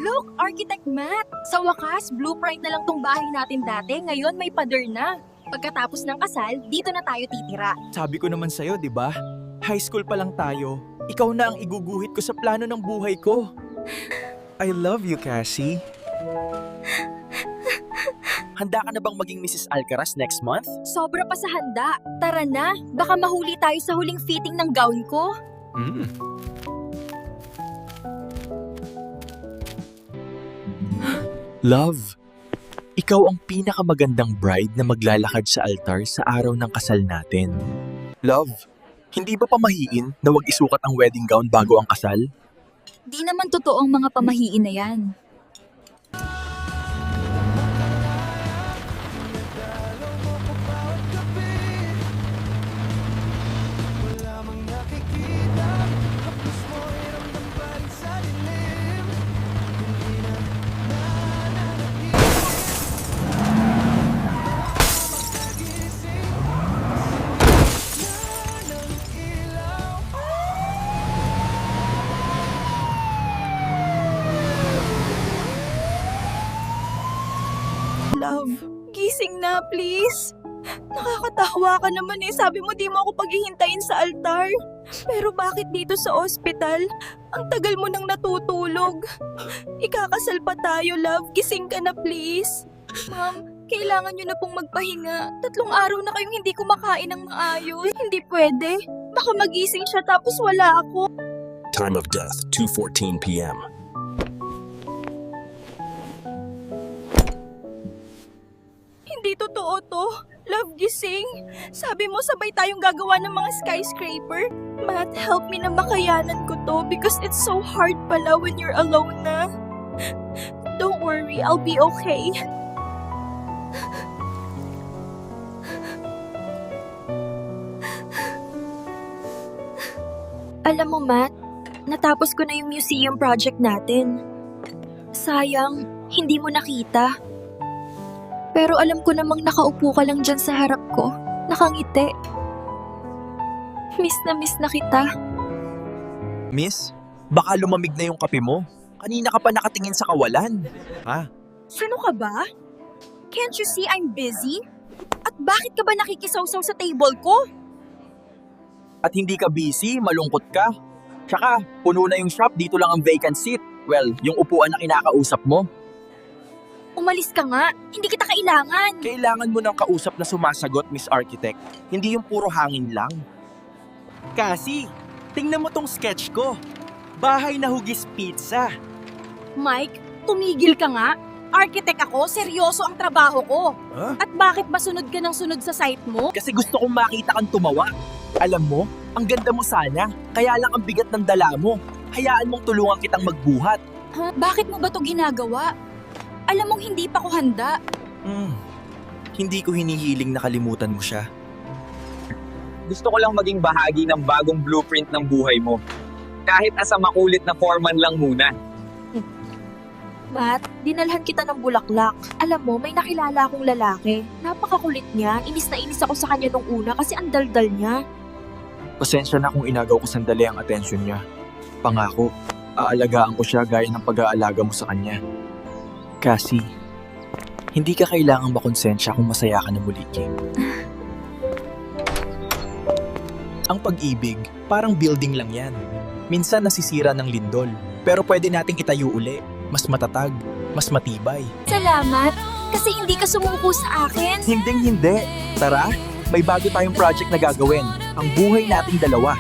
Look, Architect Matt! Sa wakas, blueprint na lang tong bahay natin dati, ngayon may pader na. Pagkatapos ng kasal, dito na tayo titira. Sabi ko naman sa'yo, di ba? High school pa lang tayo. Ikaw na ang iguguhit ko sa plano ng buhay ko. I love you, Cassie. Handa ka na bang maging Mrs. Alcaraz next month? Sobra pa sa handa. Tara na, baka mahuli tayo sa huling fitting ng gown ko. Love, ikaw ang pinakamagandang bride na maglalakad sa altar sa araw ng kasal natin. Love, hindi ba pamahiin na wag isukat ang wedding gown bago ang kasal? Di naman totoo ang mga pamahiin na yan. Love, gising na please. Nakakatawa ka naman sabi mo di mo ako paghihintayin sa altar. Pero bakit dito sa ospital? Ang tagal mo nang natutulog. Ikakasal pa tayo, love. Gising ka na please. Ma'am, kailangan nyo na pong magpahinga. 3 araw na kayong hindi kumakain ng maayos. Hindi pwede. Baka magising siya tapos wala ako. Time of death, 2:14 p.m. Hindi totoo to. Love, gising. Sabi mo sabay tayong gagawa ng mga skyscraper. Matt, help me na makayanan ko to because it's so hard pala when you're alone na. Don't worry, I'll be okay. Alam mo, Matt, natapos ko na yung museum project natin. Sayang, hindi mo nakita. Pero alam ko namang nakaupo ka lang dyan sa harap ko, nakangiti. Miss na kita. Miss, baka lumamig na yung kape mo. Kanina ka pa nakatingin sa kawalan. Ha? Sino ka ba? Can't you see I'm busy? At bakit ka ba nakikisawsaw sa table ko? At hindi ka busy, malungkot ka. Tsaka, puno na yung shop, dito lang ang vacant seat. Well, yung upuan na kinakausap mo. Umalis ka nga, hindi kita kailangan. Kailangan mo ng kausap na sumasagot, Miss Architect. Hindi yung puro hangin lang. Kasi, tingnan mo tong sketch ko. Bahay na hugis pizza. Mike, tumigil ka nga. Architect ako, seryoso ang trabaho ko. Huh? At bakit ba sunod ka ng sunod sa site mo? Kasi gusto kong makita kang tumawa. Alam mo, ang ganda mo sana. Kaya lang ang bigat ng dala mo. Hayaan mong tulungan kitang magbuhat. Ha? Bakit mo ba to ginagawa? Alam mong hindi pa ko handa. Hindi ko hinihiling nakalimutan mo siya. Gusto ko lang maging bahagi ng bagong blueprint ng buhay mo. Kahit asa makulit na foreman lang muna. Matt, dinalhan kita ng bulaklak. Alam mo, may nakilala akong lalaki. Napakakulit niya. Inis na inis ako sa kanya nung una kasi ang daldal niya. Pasensya na kung inagaw ko sandali ang atensyon niya. Pangako, aalagaan ko siya gaya ng pag-aalaga mo sa kanya. Kasi, hindi ka kailangang makonsensya kung masaya ka na muli, Kim. Ang pag-ibig, parang building lang yan. Minsan nasisira ng lindol, pero pwede nating itayo uli. Mas matatag, mas matibay. Salamat, kasi hindi ka sumuko sa akin. Hinding-hindi. Tara, may bago tayong project na gagawin. Ang buhay nating dalawa.